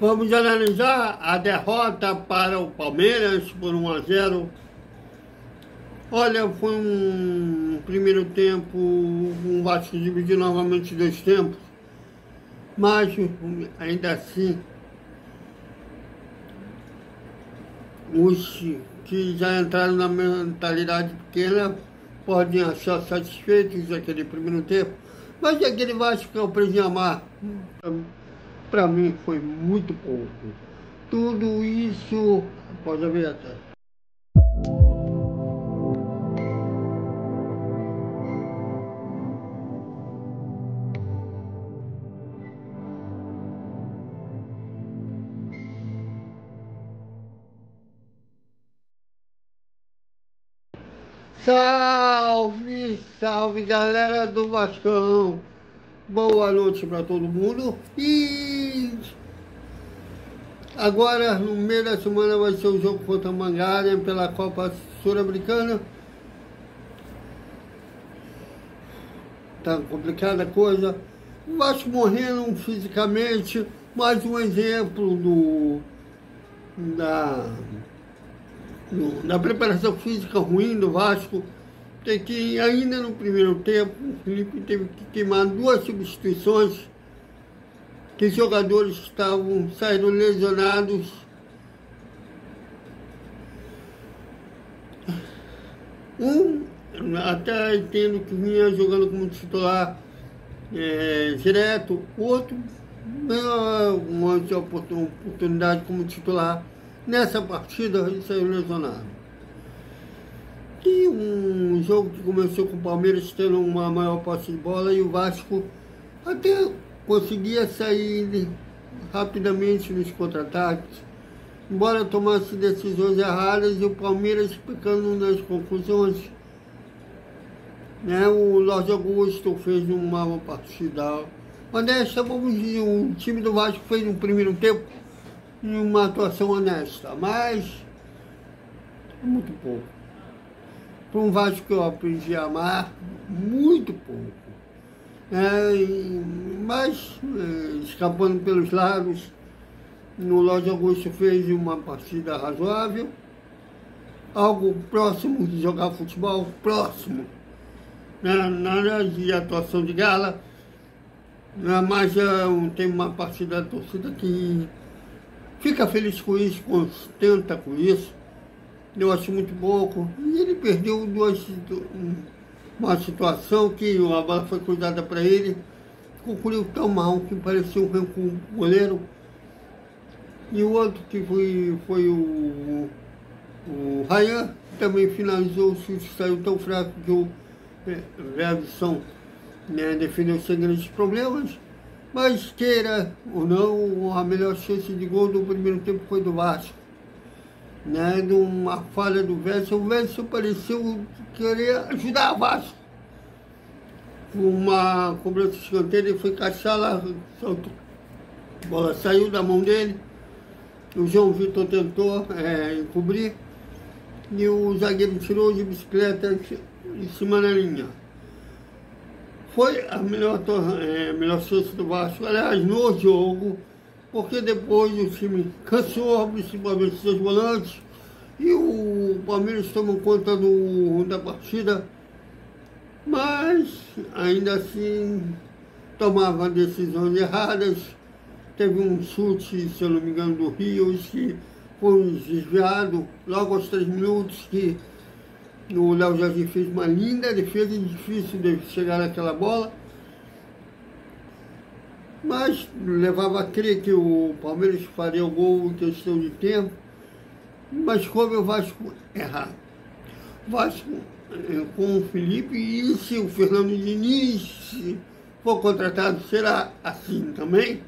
Vamos analisar a derrota para o Palmeiras por 1-0. Olha, foi um primeiro tempo, o Vasco dividiu novamente dois tempos, mas ainda assim, os que já entraram na mentalidade pequena podem achar satisfeitos aquele primeiro tempo, mas aquele Vasco que eu aprendi a amar, para mim foi muito pouco. Tudo isso após a vinheta. Salve, salve galera do Vascão! Boa noite para todo mundo. E agora, no meio da semana, vai ser o jogo contra a Mangarem pela Copa Sul-Americana. Tá complicada a coisa. O Vasco morrendo fisicamente. Mais um exemplo da preparação física ruim do Vasco. Tem que, ainda no primeiro tempo, o Felipe teve que queimar duas substituições, que os jogadores estavam saindo lesionados. Até entendo que vinha jogando como titular direto, o outro uma oportunidade como titular. Nessa partida ele saiu lesionado. E um jogo que começou com o Palmeiras tendo uma maior posse de bola e o Vasco até conseguia sair rapidamente nos contra-ataques, embora tomasse decisões erradas e o Palmeiras pecando nas conclusões. O Jorge Augusto fez uma partida honesta, vamos dizer, o time do Vasco fez no primeiro tempo uma atuação honesta, mas muito pouco. Para um Vasco que eu aprendi a amar, muito pouco. Mas, escapando pelos lados, o Jorge Augusto fez uma partida razoável, algo próximo de jogar futebol, próximo. Nada de atuação de gala, mas tem uma partida da torcida que fica feliz com isso, contenta com isso. Eu acho muito pouco. E ele perdeu uma situação que a bola foi cruzada para ele, concluiu tão mal que parecia um goleiro. E o outro que foi o Ryan, também finalizou, o chute saiu tão fraco que o Everson defendeu sem grandes problemas. Mas queira ou não, a melhor chance de gol do primeiro tempo foi do Vasco. De uma falha do Verso, o Verso pareceu querer ajudar o Vasco. Uma cobrança de escanteio, ele foi caçar lá, a bola saiu da mão dele, o João Vitor tentou encobrir e o zagueiro tirou de bicicleta em cima da linha. Foi a melhor chance do Vasco, aliás, no jogo, porque depois o time cansou, principalmente os seus volantes, e o Palmeiras tomou conta da partida, mas ainda assim tomava decisões erradas. Teve um chute, se eu não me engano, do Rios, que foi desviado logo aos 3 minutos, que o Léo Jardim fez uma linda defesa, difícil de chegar naquela bola. Mas levava a crer que o Palmeiras faria o gol em questão de tempo. Mas como o Vasco errar? O Vasco com o Felipe, e se o Fernando Diniz for contratado, será assim também?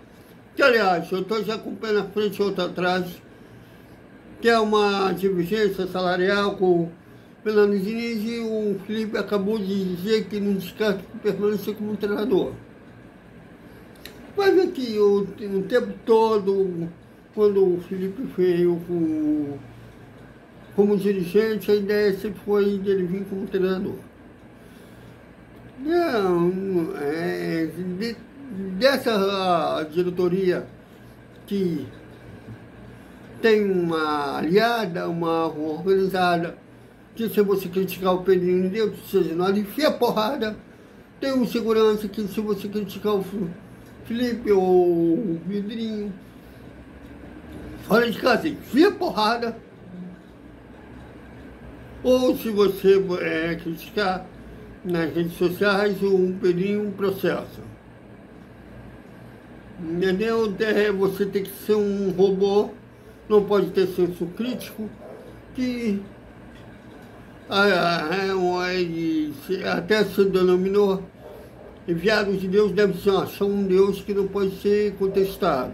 Que aliás, eu estou já com o pé na frente e outro atrás, que é uma divergência salarial com o Fernando Diniz, e o Felipe acabou de dizer que não descarta permanecer como treinador. Vai ver que o tempo todo, quando o Felipe veio como dirigente, a ideia sempre foi dele vir como treinador. Dessa diretoria que tem uma aliada, uma organizada, que se você criticar o Pedrinho dentro, seja, não enfia a porrada. Tem um segurança que se você criticar o Felipe ou o Pedrinho, fora de casa, enfia a porrada. Ou se você criticar nas redes sociais, o Pedrinho processa. Entendeu? Você tem que ser um robô, não pode ter senso crítico, que até se denominou enviado de Deus, deve ser uma ação de Deus que não pode ser contestado.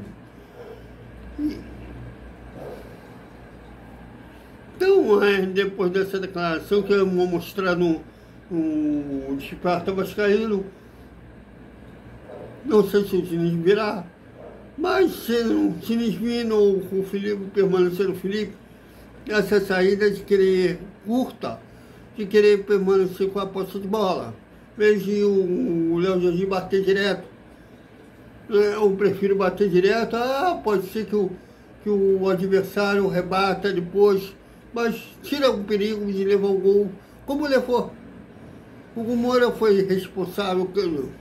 Então, depois dessa declaração que eu vou mostrar no Desperta Vascaíno, não sei se o Diniz virá, mas se o Diniz vir ou o Felipe permanecer o Felipe, essa saída de querer curta, de querer permanecer com a posse de bola, veja o Léo Jardim bater direto, eu prefiro bater direto, pode ser que o adversário rebata depois, mas tira o perigo de levar o gol, como levou. O Hugo Moura foi responsável pelo...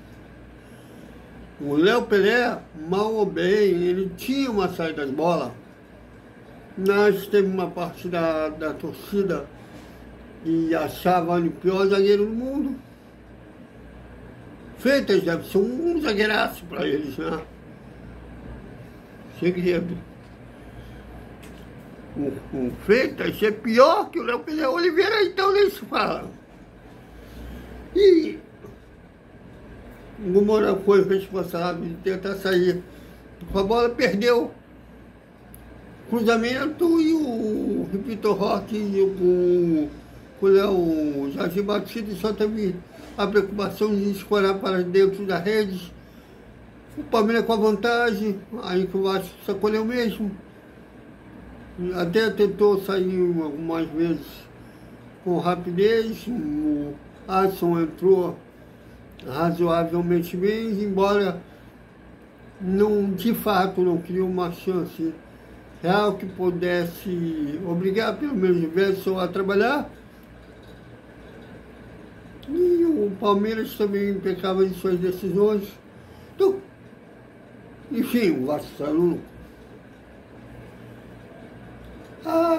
O Léo Pelé, mal ou bem, ele tinha uma saída de bola. Nós teve uma parte da torcida e achava ele o pior zagueiro do mundo. Freitas deve ser um zagueiraço para eles, né? Segredo. O Freitas é pior que o Léo Pelé. Oliveira, então, nem se fala. E o Hugo Moura foi responsável de tentar sair com a bola, perdeu cruzamento e o Vitor Roque e o Léo Jardim Batista só teve a preocupação de escorar para dentro da rede. O Palmeiras com a vantagem, aí que o Vasco sacolheu mesmo. Até tentou sair algumas vezes com rapidez. O Adson entrou razoavelmente bem, embora não, de fato não criou uma chance real que pudesse obrigar pelo menos o Verson a trabalhar. E o Palmeiras também pecava em suas decisões. Então, enfim, o Vasco saiu.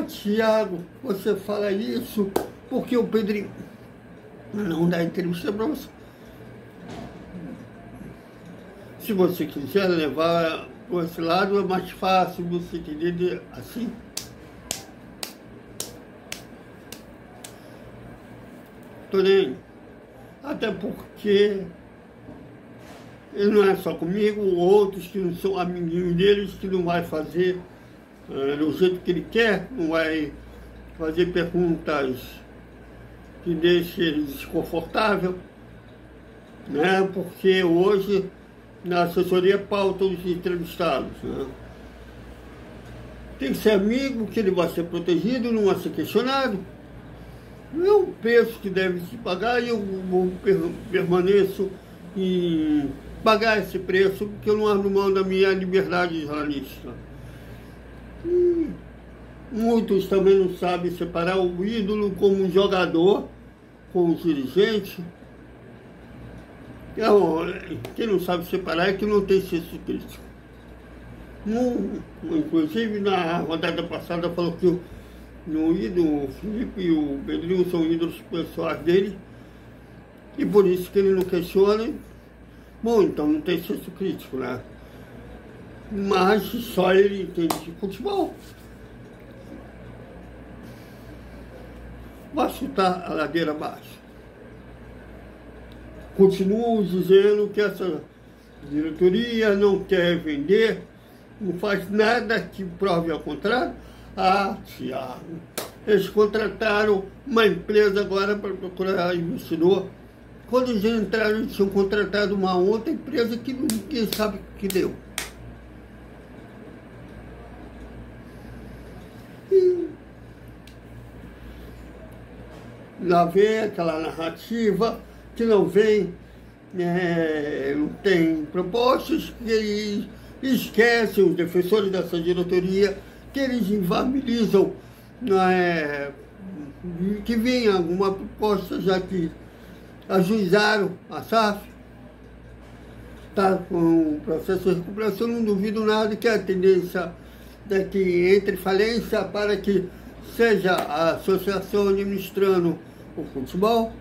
Thiago, você fala isso porque o Pedrinho não dá entrevista para você. Se você quiser levar por esse lado, é mais fácil você entender assim. Tô nem. Até porque ele não é só comigo, outros que não são amiguinhos deles, que não vai fazer do jeito que ele quer, não vai fazer perguntas que deixem ele desconfortável, né? Porque hoje na assessoria pautam os entrevistados, né? Tem que ser amigo, que ele vai ser protegido, não vai ser questionado. É um preço que deve se pagar e eu permaneço em pagar esse preço, porque eu não abro mão da minha liberdade jornalística. Muitos também não sabem separar o ídolo como jogador, como dirigente. Quem não sabe separar é que não tem senso crítico. Inclusive, na rodada passada, falou que o Felipe e o Pedrinho são ídolos pessoais dele, e por isso que ele não questiona. Bom, então não tem senso crítico, né? Mas só ele entende de futebol. Vai chutar a ladeira abaixo. Continuo dizendo que essa diretoria não quer vender, não faz nada que prove ao contrário. Thiago, eles contrataram uma empresa agora para procurar investidor. Quando eles entraram, eles tinham contratado uma outra empresa que ninguém sabe o que deu. E lá vem aquela narrativa que não vem, não tem propostas, que eles esquecem, os defensores dessa diretoria, que eles inviabilizam que venha alguma proposta, já que ajuizaram a SAF, está com o processo de recuperação. Não duvido nada que a tendência é que entre falência para que seja a associação administrando o futebol.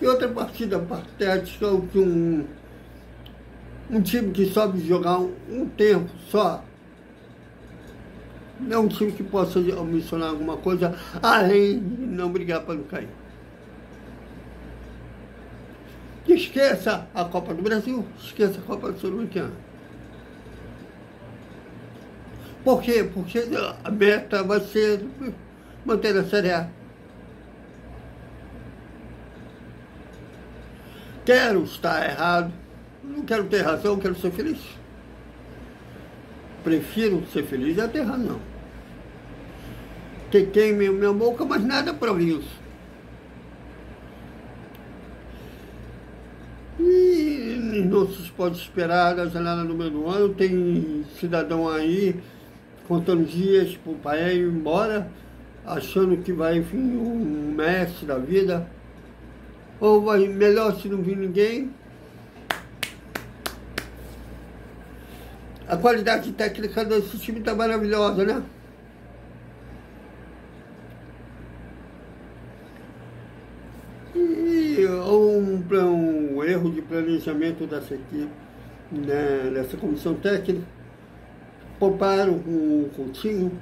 E outra partida patética, que um time que sobe jogar um tempo só, não é um time que possa mencionar alguma coisa além de não brigar para não cair. Esqueça a Copa do Brasil, esqueça a Copa do Sul-Americana. Por quê? Porque a meta vai ser manter a Série A. Quero estar errado, não quero ter razão, quero ser feliz. Prefiro ser feliz a ter razão. Que queime minha boca, mas nada para isso. E não se pode esperar da janela do meio do ano. Tem cidadão aí contando dias para o pai ir embora, achando que vai vir um mestre da vida. Ou vai melhor se não vir ninguém. A qualidade técnica desse time está maravilhosa, né? E um erro de planejamento dessa equipe, né, dessa comissão técnica. Pouparam o Coutinho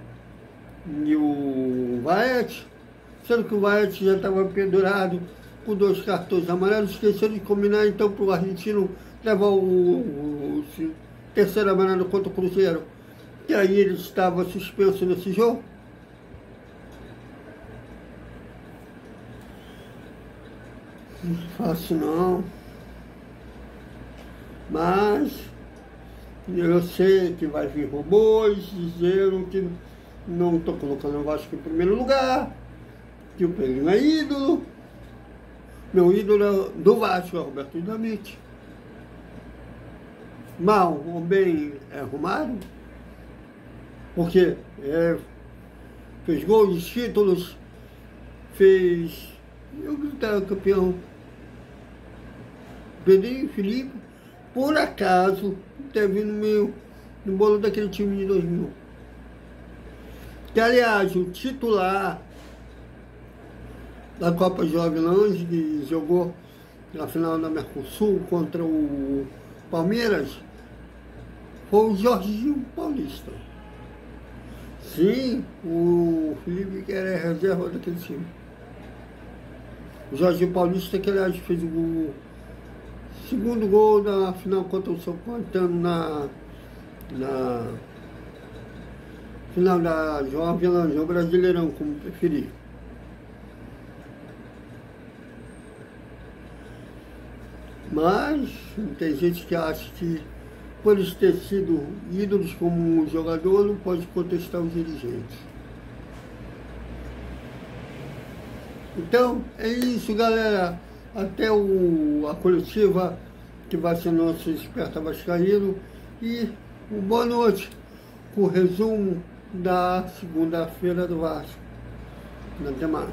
e o Vaete, sendo que o Vaete já estava pendurado com 2 cartões amarelos. Esqueceram de combinar então para o argentino levar o terceiro amarelo contra o Cruzeiro, que aí ele estava suspenso nesse jogo. Não é fácil não, mas eu sei que vai vir robôs dizendo que não estou colocando o Vasco em primeiro lugar, que o Pedrinho é ídolo. Meu ídolo do Vasco é Roberto Dinamite. Mal ou bem é Romário, porque fez gols, títulos, fez... Eu gritava campeão. Pedrinho e Felipe, por acaso, teve no bolo daquele time de 2000. Que, aliás, o titular da Copa Jovem Lange, que jogou na final da Mercosul contra o Palmeiras, foi o Jorginho Paulista. Sim, o Felipe, que era reserva daquele time. O Jorginho Paulista, que aliás fez o segundo gol da final contra o São Caetano na final da Jovem Lange, o Brasileirão, como preferir. Mas tem gente que acha que, por eles terem sido ídolos como jogador, não pode contestar os dirigentes. Então, é isso, galera. Até a coletiva, que vai ser nosso Desperta Vascaíno. E boa noite, com o resumo da segunda-feira do Vasco. Até mais.